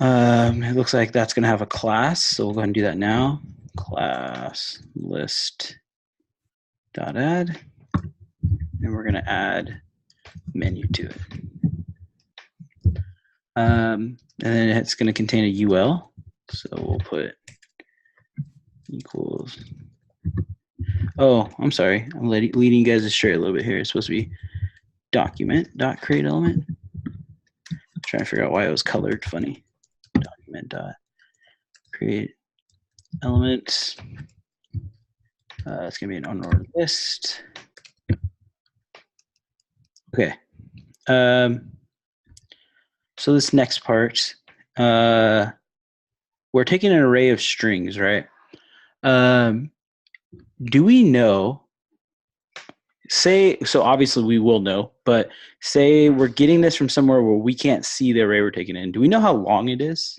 It looks like that's going to have a class. So we'll go ahead and do that now. Class list dot add. And we're going to add menu to it. And then it's going to contain a UL. So we'll put equals. Oh, I'm sorry. I'm leading you guys astray a little bit here. It's supposed to be document.createElement. I'm trying to figure out why it was colored funny. Document.createElement. It's going to be an unordered list. Okay. So this next part, we're taking an array of strings, right? Do we know, so obviously we will know, but say we're getting this from somewhere where we can't see the array we're taking in. Do we know how long it is?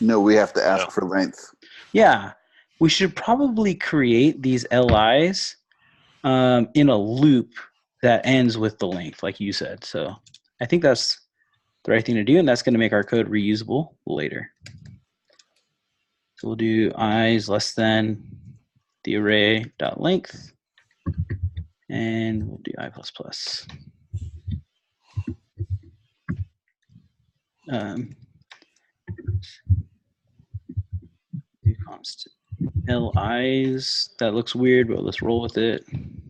No, we have to ask for length. Yeah, we should probably create these LIs in a loop that ends with the length, like you said. So I think that's the right thing to do, and that's going to make our code reusable later. So we'll do I is less than the array dot length, and we'll do I plus plus. Do constant LIs. That looks weird, but let's roll with it. And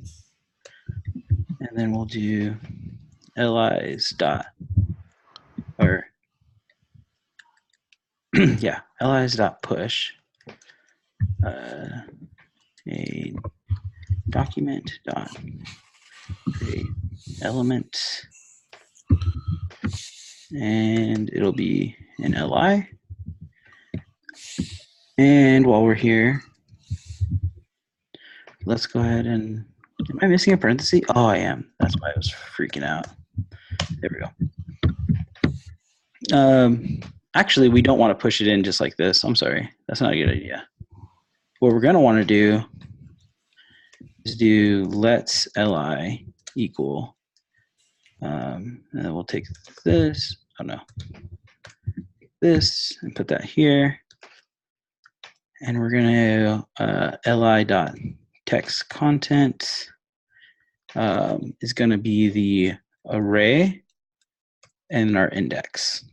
then we'll do LIs dot, or yeah, LIs dot push. A document dot create element, and it'll be an LI. And while we're here, let's go ahead and, am I missing a parenthesis? Oh, I am. That's why I was freaking out. There we go. Actually, we don't want to push it in just like this. I'm sorry. That's not a good idea. What we're going to want to do is do let's li equal, and then we'll take this, oh no, this and put that here. And we're going to li dot text content, is going to be the array and our index.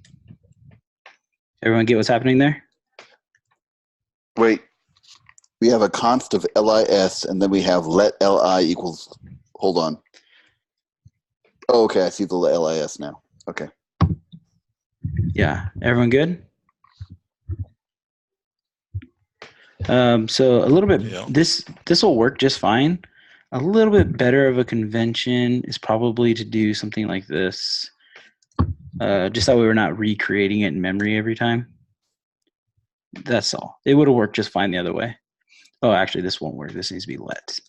Everyone get what's happening there? Wait, we have a const of lis, and then we have let li equals. Hold on. Oh, okay, I see the lis now. Okay. Yeah, everyone good? So a little bit, Yeah. this will work just fine. A little bit better of a convention is probably to do something like this. Just that way we're not recreating it in memory every time. That's all. It would have worked just fine the other way. Oh, actually, this won't work. This needs to be let.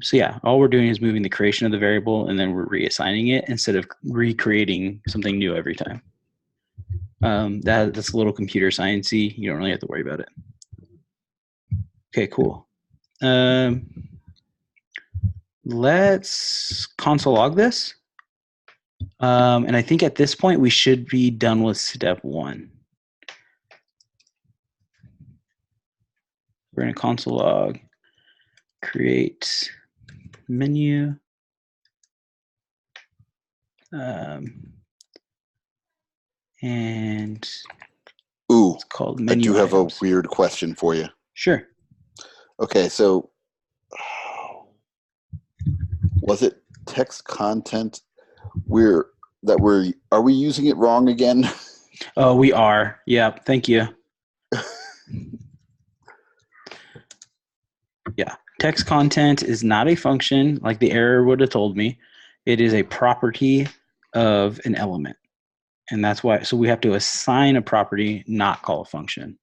So yeah, all we're doing is moving the creation of the variable, and then we're reassigning it instead of recreating something new every time. That's a little computer sciencey. You don't really have to worry about it. Okay, cool. Let's console log this. And I think at this point we should be done with step 1. We're going to console log, create menu. And Ooh, it's called I menu do have items. a weird question for you. Sure. Okay, so was it text content? Are we using it wrong again? Oh, we are. Yeah, thank you. Yeah, text content is not a function like the error would have told me. It is a property of an element. And that's why, so we have to assign a property, not call a function.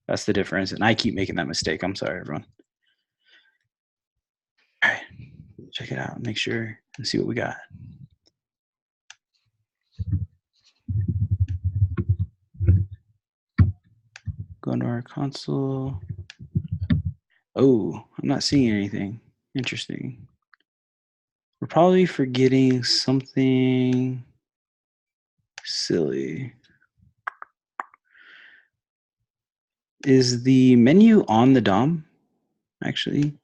That's the difference. And I keep making that mistake. I'm sorry, everyone. All right, check it out, make sure and see what we got. Go into our console. Oh, I'm not seeing anything. Interesting. We're probably forgetting something silly. Is the menu on the DOM, actually?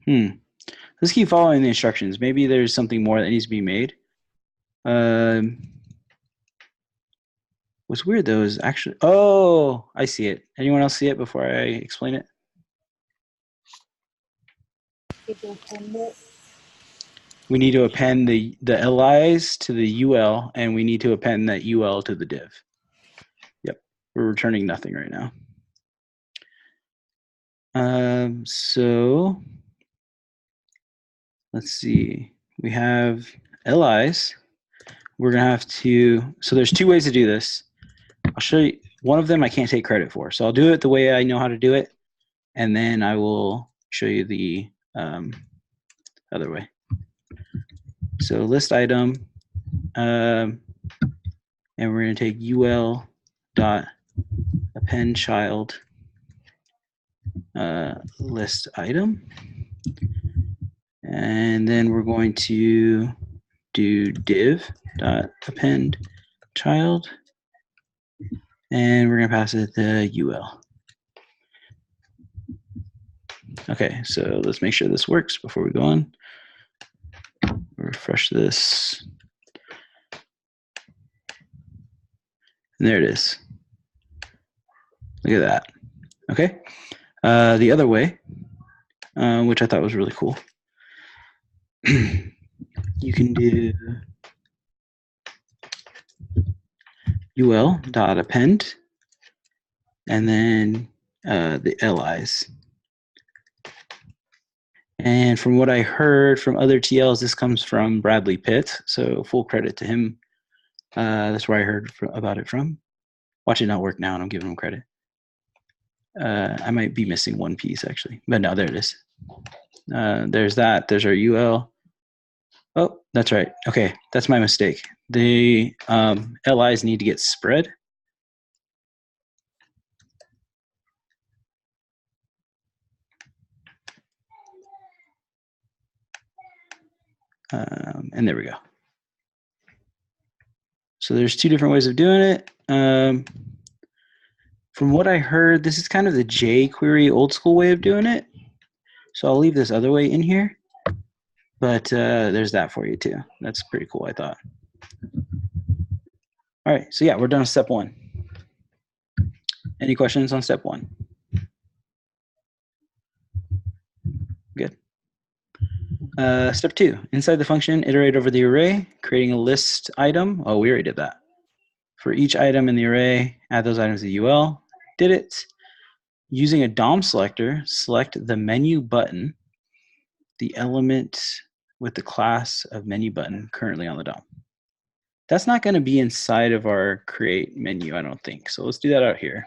Let's keep following the instructions. Maybe there's something more that needs to be made. What's weird though is actually, oh, I see it. Anyone else see it before I explain it? We need to append the LIs to the UL, and we need to append that UL to the div. Yep, we're returning nothing right now. So let's see. We have LIs. We're gonna have to. So there's 2 ways to do this. I'll show you. One of them I can't take credit for, so I'll do it the way I know how to do it, and then I will show you the other way. So list item, and we're going to take ul dot append child list item, and then we're going to do div dot append child, and we're going to pass it the ul. Okay, so let's make sure this works before we go on. Refresh this. And there it is. Look at that. Okay. The other way, which I thought was really cool, you can do ul dot append and then the LIs. And from what I heard from other TLs, this comes from Bradley Pitt, so full credit to him. That's where I heard about it from. Watch it not work now, and I'm giving him credit. I might be missing one piece, actually. But no, there it is. There's that. There's our UL. Oh, that's right. Okay, that's my mistake. The LIs need to get spread. And there we go. So there's two different ways of doing it. From what I heard, this is kind of the jQuery old school way of doing it. So I'll leave this other way in here. But there's that for you too. That's pretty cool, I thought. All right, so yeah, we're done with step 1. Any questions on step 1? Good. Step 2, inside the function, iterate over the array, creating a list item. Oh, we already did that. For each item in the array, add those items to UL. Did it. Using a DOM selector, select the menu button, the element with the class of menu button currently on the DOM. That's not going to be inside of our create menu, I don't think. So let's do that out here.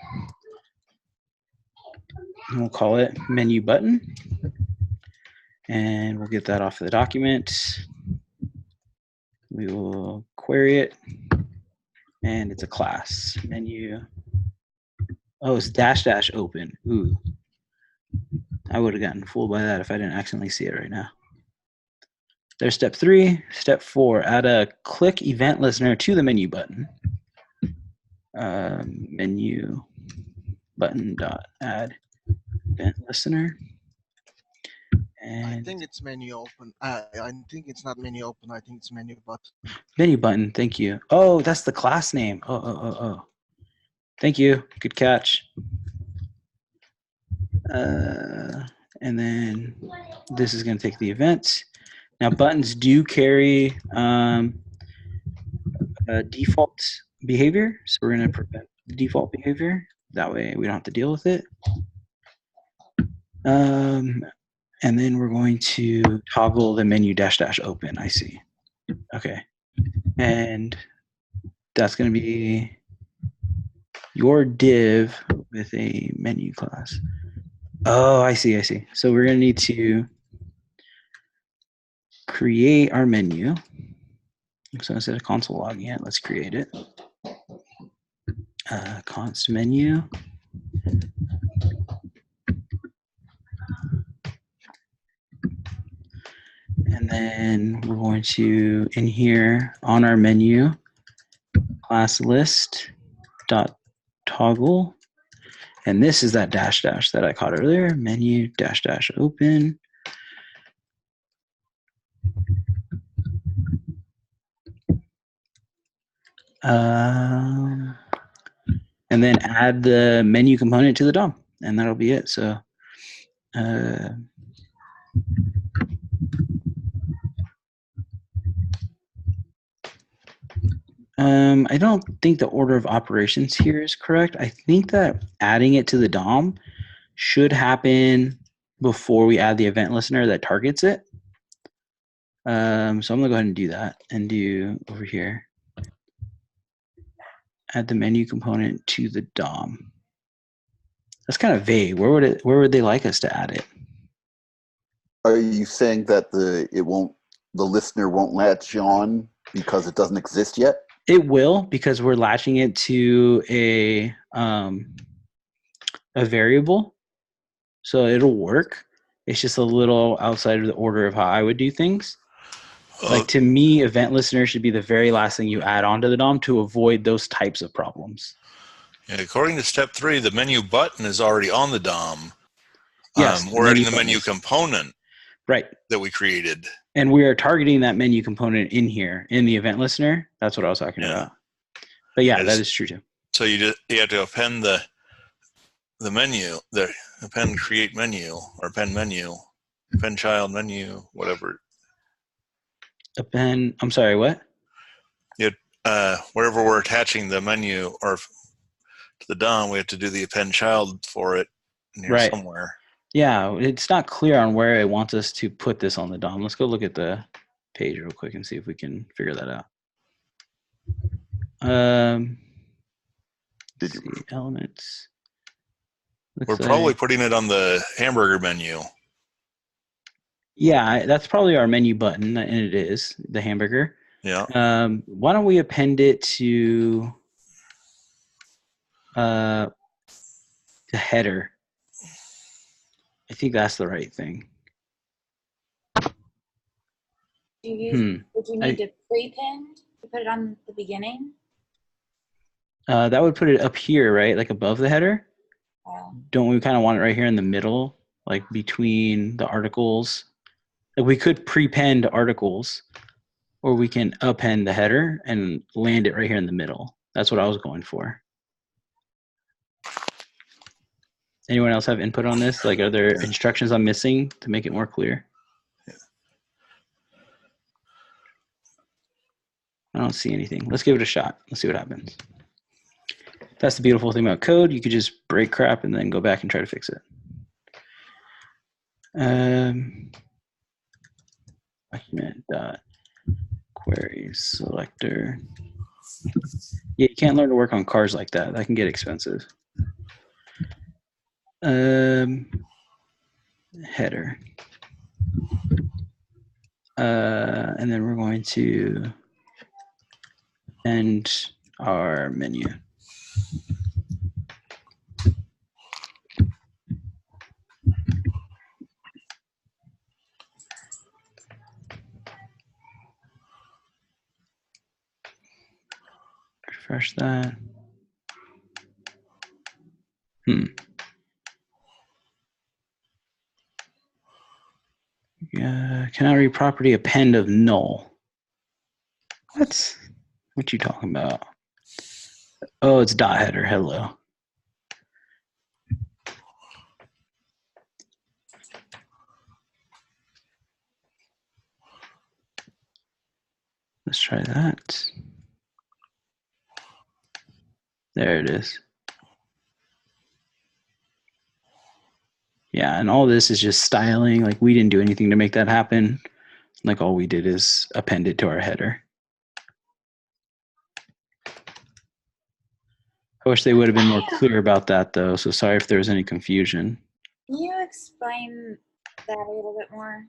And we'll call it menu button. And we'll get that off of the document. We will query it. And it's a class. Menu. Oh, it's -- open. Ooh. I would have gotten fooled by that if I didn't accidentally see it right now. There's step 3. Step 4, add a click event listener to the menu button. Menu button dot add event listener. And I think it's menu open. I think it's not menu open. I think it's menu button. Menu button, thank you. Oh, that's the class name. Oh. Thank you. Good catch. And then this is going to take the event. Now, buttons do carry default behavior. So we're going to prevent the default behavior. That way we don't have to deal with it. And then we're going to toggle the menu -- open. I see. Okay. And that's going to be your div with a menu class. Oh, I see. So we're going to need to create our menu. So instead of console logging it, let's create it. Const menu. And then we're going to, in here, on our menu, class list dot toggle. And this is that -- that I caught earlier, menu -- open. And then add the menu component to the DOM, and that'll be it. So I don't think the order of operations here is correct. I think that adding it to the DOM should happen before we add the event listener that targets it. So I'm gonna go ahead and do that and do over here. Add the menu component to the DOM. That's kind of vague. Where would they like us to add it? Are you saying that the listener won't latch on because it doesn't exist yet? It will, because we're latching it to a variable, so it'll work. It's just a little outside of the order of how I would do things. Like, to me, event listener should be the very last thing you add onto the DOM to avoid those types of problems. And according to step 3, the menu button is already on the DOM. Yes, we're adding the menu component, right, that we created. And we are targeting that menu component in here in the event listener. That's what I was talking about. But yeah, that is true too. So you have to append the menu, the append create menu, or append menu, append child menu, whatever. Append. I'm sorry, what? Wherever we're attaching the menu or to the DOM, we have to do the append child for it here somewhere. Yeah, it's not clear on where it wants us to put this on the DOM. Let's go look at the page real quick and see if we can figure that out. Let's see, elements. We're probably putting it on the hamburger menu. Yeah, that's probably our menu button, and it is the hamburger. Yeah. Why don't we append it to the header? I think that's the right thing. Would you need to pre-pin to put it on the beginning? That would put it up here, right? Like above the header. Don't we kind of want it right here in the middle, like between the articles? Like we could prepend articles, or we can append the header and land it right here in the middle. That's what I was going for. Anyone else have input on this? Like, are there instructions I'm missing to make it more clear? I don't see anything. Let's give it a shot. Let's see what happens. That's the beautiful thing about code. You could just break crap and then go back and try to fix it. Document.query selector. Yeah, you can't learn to work on cars like that. That can get expensive. Header. And then we're going to end our menu. Refresh that. Cannot read property append of null. What you talking about? Oh, it's dot header. Hello. Let's try that. There it is. Yeah, and all this is just styling. Like we didn't do anything to make that happen. Like all we did is append it to our header. I wish they would have been more clear about that though. So sorry if there was any confusion. Can you explain that a little bit more?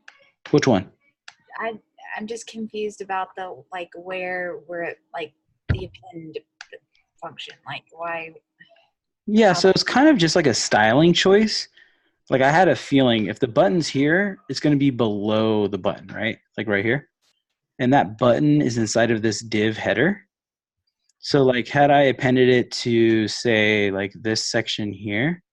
Which one? I'm just confused about the like where we're at, like the append function. Like why? Yeah, so it's kind of just like a styling choice. Like I had a feeling if the button's here, it's going to be below the button, right? Like right here. And that button is inside of this div header. So like had I appended it to say like this section here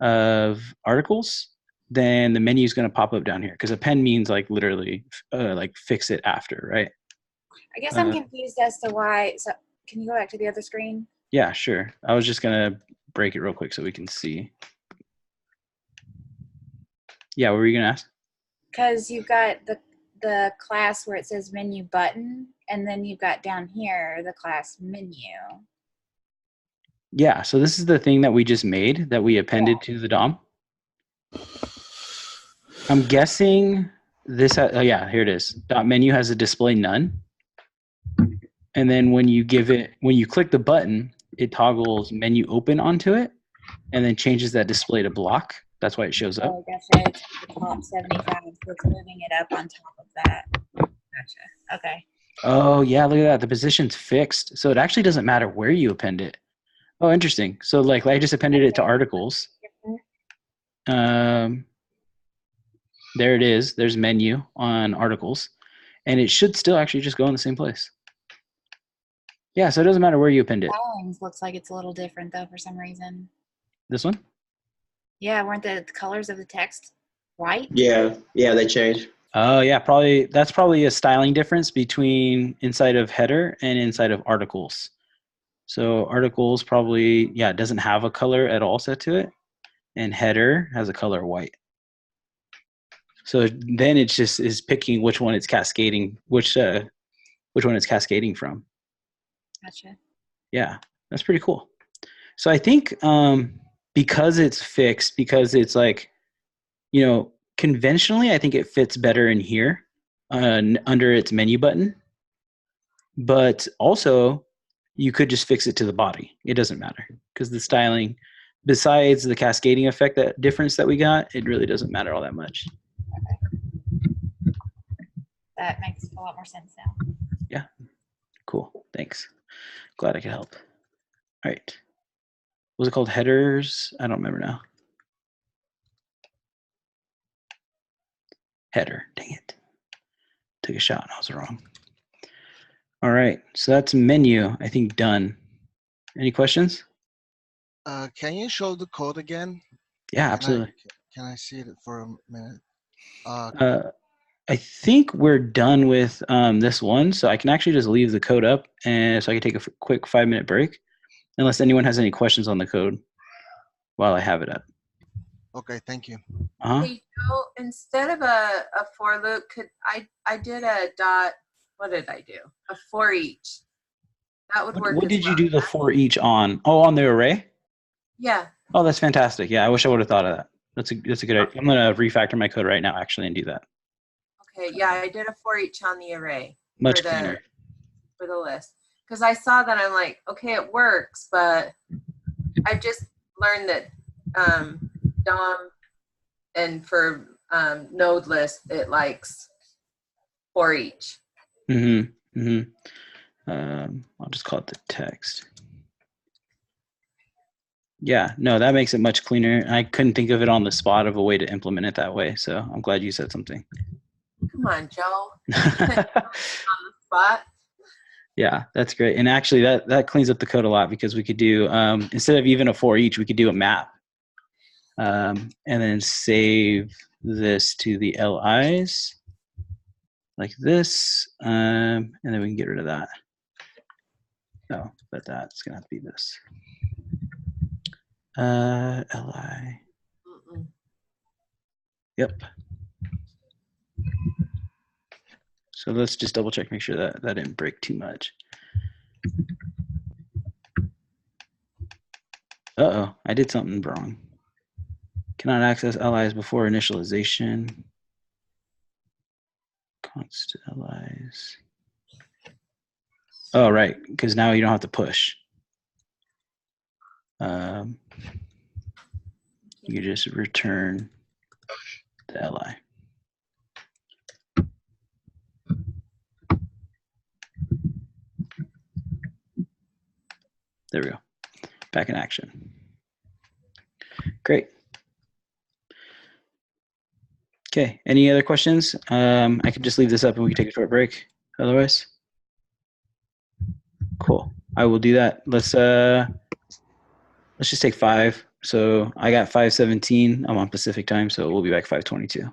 of articles, then the menu is going to pop up down here because append means like literally like fix it after, right? I guess I'm confused as to why. So can you go back to the other screen? Yeah, sure. I was just going to break it real quick so we can see. Yeah, what were you going to ask? Because you've got the class where it says menu button, and then you've got down here the class menu. Yeah, so this is the thing that we just made that we appended to the DOM. I'm guessing this, yeah, here it is. Dot menu has a display none. And then when you click the button, it toggles menu open onto it and then changes that display to block. That's why it shows up. Oh, gotcha. It's the top 75, so it's moving it up on top of that. Gotcha. Okay. Oh, yeah, look at that. The position's fixed. So it actually doesn't matter where you append it. Oh, interesting. So like I just appended it to articles. There it is. There's menu on articles. And it should still actually just go in the same place. Yeah, so it doesn't matter where you append it. Stylings looks like it's a little different though for some reason. This one? Yeah, weren't the colors of the text white? Yeah, they change. Oh yeah, that's probably a styling difference between inside of header and inside of articles. So articles probably, yeah, it doesn't have a color at all set to it, and header has a color white. So then it just is picking which one it's cascading, which one it's cascading from. Gotcha. Yeah, that's pretty cool. So I think because it's fixed, because it's like, you know, conventionally, I think it fits better in here under its menu button. But also, you could just fix it to the body. It doesn't matter because the styling, besides the cascading effect, that difference that we got, it really doesn't matter all that much. Okay. That makes a lot more sense now. Yeah. Cool. Thanks. Glad I could help. All right. Was it called headers? I don't remember now. Header. Dang it. Took a shot and I was wrong. All right. So that's menu, I think, done. Any questions? Can you show the code again? Yeah, absolutely. Can I see it for a minute? I think we're done with this one, so I can actually just leave the code up, and so I can take a quick 5-minute break, unless anyone has any questions on the code while I have it up. Okay, thank you. Hey Joe, instead of a for loop, I did a dot, what did I do? A for each. That would work. What did you well. do the for each on? Oh, on the array? Yeah. Oh, that's fantastic. Yeah, I wish I would have thought of that. That's a good idea. I'm gonna refactor my code right now actually and do that. Okay, yeah, I did a for each on the array. Much cleaner. For the list. Because I saw that, I'm like, okay, it works, but I just learned that DOM and for node list, it likes for each. I'll just call it the text. Yeah, no, that makes it much cleaner. I couldn't think of it on the spot of a way to implement it that way, so I'm glad you said something. Come on, Joe. On the spot. Yeah, that's great. And actually that cleans up the code a lot because we could do, instead of even a for each, we could do a map. And then save this to the LIs like this. And then we can get rid of that. No, but that's gonna have to be this. LI. Yep. So let's just double check, make sure that that didn't break too much. Uh-oh, I did something wrong. Cannot access LIs before initialization. Const LIs. Oh, right, because now you don't have to push. You just return the LI. There we go. Back in action. Great. Okay, any other questions? I could just leave this up and we can take a short break otherwise. Cool, I will do that. Let's just take 5. So I got 5:17. I'm on Pacific time, so we'll be back 5:22.